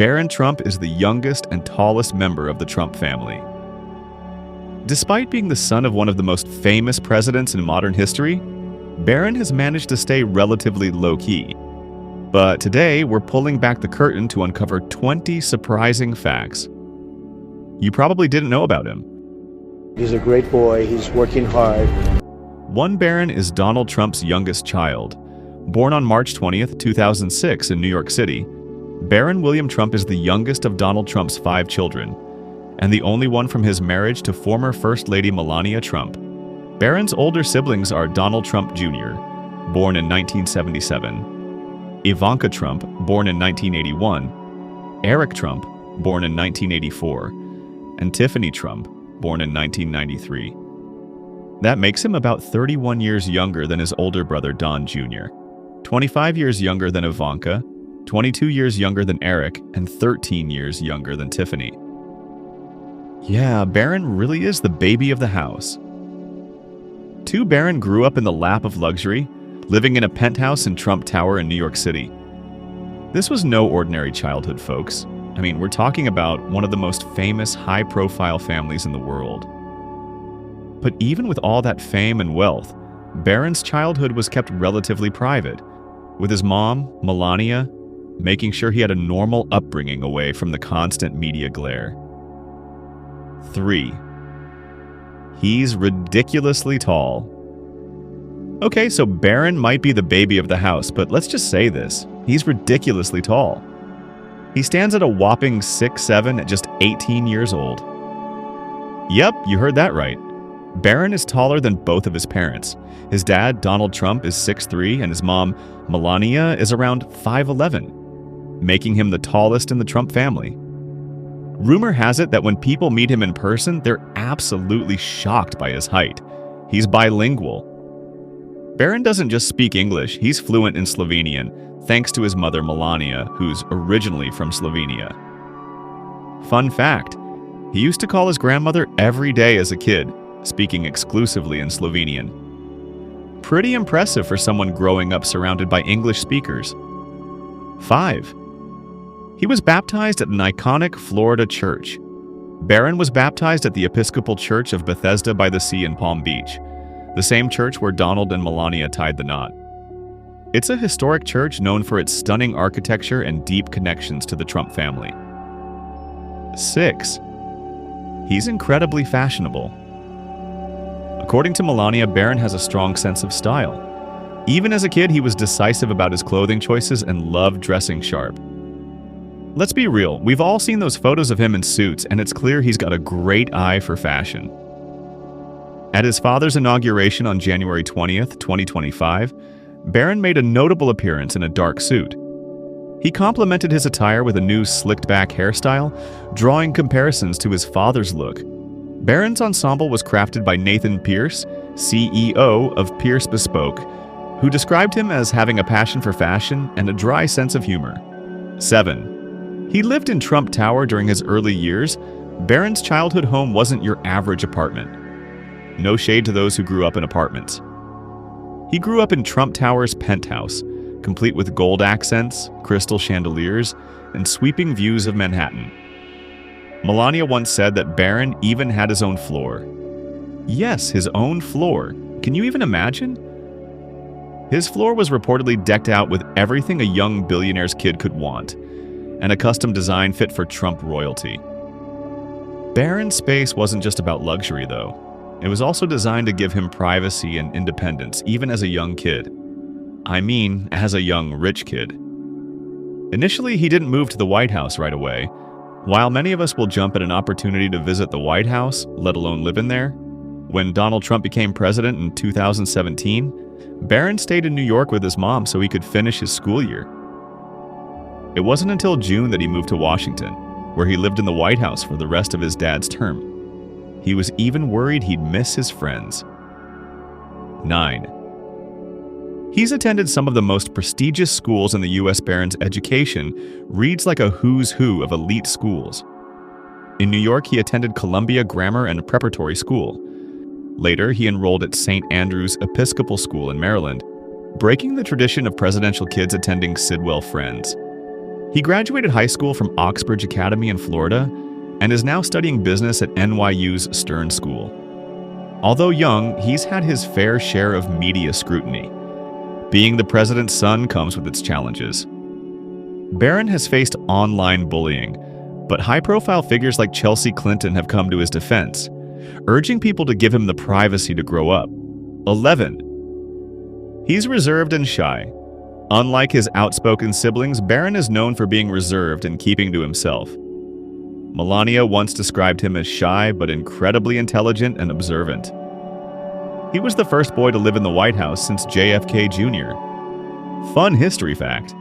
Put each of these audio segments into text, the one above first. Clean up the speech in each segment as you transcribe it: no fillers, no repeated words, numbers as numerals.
Barron Trump is the youngest and tallest member of the Trump family. Despite being the son of one of the most famous presidents in modern history, Barron has managed to stay relatively low-key. But today, we're pulling back the curtain to uncover 20 surprising facts you probably didn't know about him. He's a great boy. He's working hard. One Barron is Donald Trump's youngest child. Born on March 20th, 2006 in New York City, Barron William Trump is the youngest of Donald Trump's 5 children, and the only one from his marriage to former First Lady Melania Trump. Barron's older siblings are Donald Trump Jr., born in 1977, Ivanka Trump, born in 1981, Eric Trump, born in 1984, and Tiffany Trump, born in 1993. That makes him about 31 years younger than his older brother Don Jr., 25 years younger than Ivanka, 22 years younger than Eric, and 13 years younger than Tiffany. Yeah, Barron really is the baby of the house. 2 Barron grew up in the lap of luxury, living in a penthouse in Trump Tower in New York City. This was no ordinary childhood, folks. I mean, we're talking about one of the most famous, high-profile families in the world. But even with all that fame and wealth, Barron's childhood was kept relatively private, with his mom, Melania, making sure he had a normal upbringing away from the constant media glare. 3. He's ridiculously tall. Okay, so Barron might be the baby of the house, but let's just say this. He's ridiculously tall. He stands at a whopping 6'7" at just 18 years old. Yep, you heard that right. Barron is taller than both of his parents. His dad, Donald Trump, is 6'3", and his mom, Melania, is around 5'11", making him the tallest in the Trump family. Rumor has it that when people meet him in person, they're absolutely shocked by his height. He's bilingual. Barron doesn't just speak English, he's fluent in Slovenian, thanks to his mother Melania, who's originally from Slovenia. Fun fact, he used to call his grandmother every day as a kid, speaking exclusively in Slovenian. Pretty impressive for someone growing up surrounded by English speakers. 5. He was baptized at an iconic Florida church. Barron was baptized at the Episcopal Church of Bethesda by the Sea in Palm Beach, the same church where Donald and Melania tied the knot. It's a historic church known for its stunning architecture and deep connections to the Trump family. 6. He's incredibly fashionable. According to Melania, Barron has a strong sense of style. Even as a kid, he was decisive about his clothing choices and loved dressing sharp. Let's be real, we've all seen those photos of him in suits, and it's clear he's got a great eye for fashion. At his father's inauguration on January 20th, 2025, Barron made a notable appearance in a dark suit. He complimented his attire with a new slicked-back hairstyle, drawing comparisons to his father's look. Barron's ensemble was crafted by Nathan Pierce, CEO of Pierce Bespoke, who described him as having a passion for fashion and a dry sense of humor. 7. He lived in Trump Tower during his early years. Barron's childhood home wasn't your average apartment. No shade to those who grew up in apartments. He grew up in Trump Tower's penthouse, complete with gold accents, crystal chandeliers, and sweeping views of Manhattan. Melania once said that Barron even had his own floor. Yes, his own floor. Can you even imagine? His floor was reportedly decked out with everything a young billionaire's kid could want, and a custom design fit for Trump royalty. Barron's space wasn't just about luxury, though. It was also designed to give him privacy and independence, even as a young kid. I mean, as a young, rich kid. Initially, he didn't move to the White House right away. While many of us will jump at an opportunity to visit the White House, let alone live in there, when Donald Trump became president in 2017, Barron stayed in New York with his mom so he could finish his school year. It wasn't until June that he moved to Washington, where he lived in the White House for the rest of his dad's term. He was even worried he'd miss his friends. 9. He's attended some of the most prestigious schools in the U.S. Barron's education reads like a who's who of elite schools. In New York, he attended Columbia Grammar and Preparatory School. Later, he enrolled at St. Andrew's Episcopal School in Maryland, breaking the tradition of presidential kids attending Sidwell Friends. He graduated high school from Oxbridge Academy in Florida and is now studying business at NYU's Stern School. Although young, he's had his fair share of media scrutiny. Being the president's son comes with its challenges. Barron has faced online bullying, but high-profile figures like Chelsea Clinton have come to his defense, urging people to give him the privacy to grow up. 11. He's reserved and shy. Unlike his outspoken siblings, Barron is known for being reserved and keeping to himself. Melania once described him as shy but incredibly intelligent and observant. He was the first boy to live in the White House since JFK Jr. Fun history fact: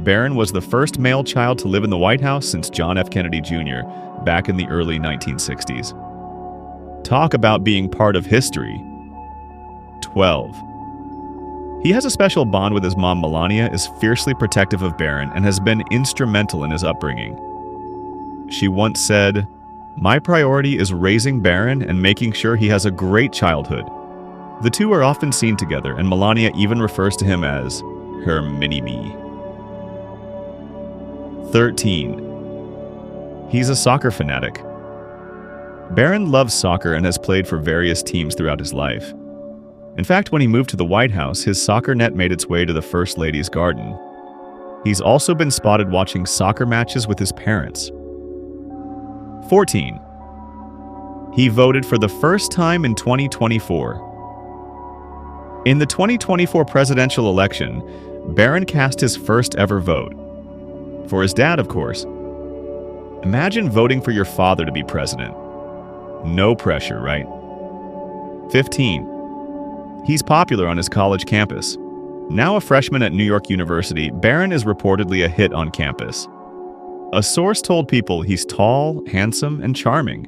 Barron was the first male child to live in the White House since John F. Kennedy Jr. back in the early 1960s. Talk about being part of history. 12. He has a special bond with his mom. Melania is fiercely protective of Barron and has been instrumental in his upbringing. She once said, "My priority is raising Barron and making sure he has a great childhood." The two are often seen together, and Melania even refers to him as her mini-me. 13. He's a soccer fanatic. Barron loves soccer and has played for various teams throughout his life. In fact, when he moved to the White House, his soccer net made its way to the First Lady's garden. He's also been spotted watching soccer matches with his parents. 14. He voted for the first time in 2024. In the 2024 presidential election, Barron cast his first ever vote. For his dad, of course. Imagine voting for your father to be president. No pressure, right? 15. He's popular on his college campus. Now a freshman at New York University, Barron is reportedly a hit on campus. A source told People he's tall, handsome, and charming.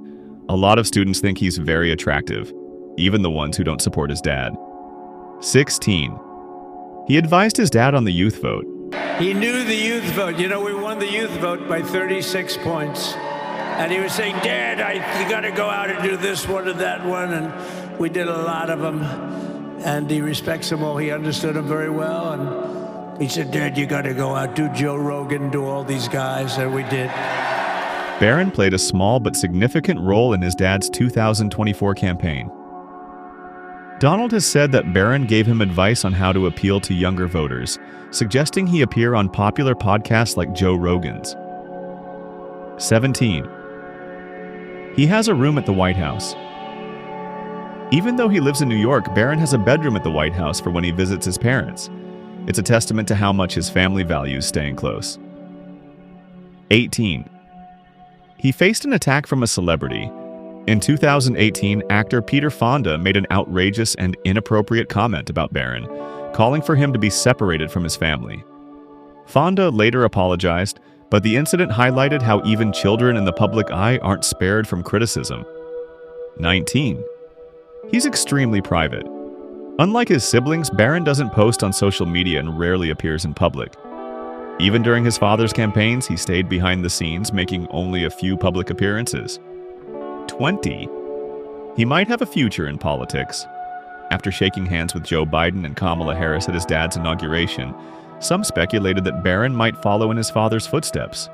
A lot of students think he's very attractive, even the ones who don't support his dad. 16. He advised his dad on the youth vote. He knew the youth vote. You know, we won the youth vote by 36 points. And he was saying, "Dad, you got to go out and do this one and that one." And we did a lot of them. And he respects them all. He understood them very well. And he said, "Dad, you got to go out, do Joe Rogan, do all these guys." And we did. Barron played a small but significant role in his dad's 2024 campaign. Donald has said that Barron gave him advice on how to appeal to younger voters, suggesting he appear on popular podcasts like Joe Rogan's. 17. He has a room at the White House. Even though he lives in New York, Barron has a bedroom at the White House for when he visits his parents. It's a testament to how much his family values staying close. 18. He faced an attack from a celebrity. In 2018, actor Peter Fonda made an outrageous and inappropriate comment about Barron, calling for him to be separated from his family. Fonda later apologized, but the incident highlighted how even children in the public eye aren't spared from criticism. 19. He's extremely private. Unlike his siblings, Barron doesn't post on social media and rarely appears in public. Even during his father's campaigns, he stayed behind the scenes, making only a few public appearances. 20. He might have a future in politics. After shaking hands with Joe Biden and Kamala Harris at his dad's inauguration, some speculated that Barron might follow in his father's footsteps.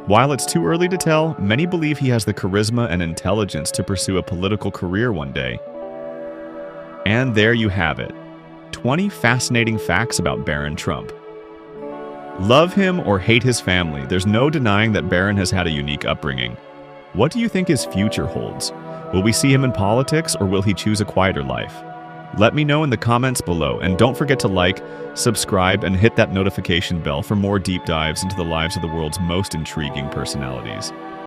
While it's too early to tell, many believe he has the charisma and intelligence to pursue a political career one day. And there you have it. 20 fascinating facts about Barron Trump. Love him or hate his family, there's no denying that Barron has had a unique upbringing. What do you think his future holds? Will we see him in politics, or will he choose a quieter life? Let me know in the comments below, and don't forget to like, subscribe, and hit that notification bell for more deep dives into the lives of the world's most intriguing personalities.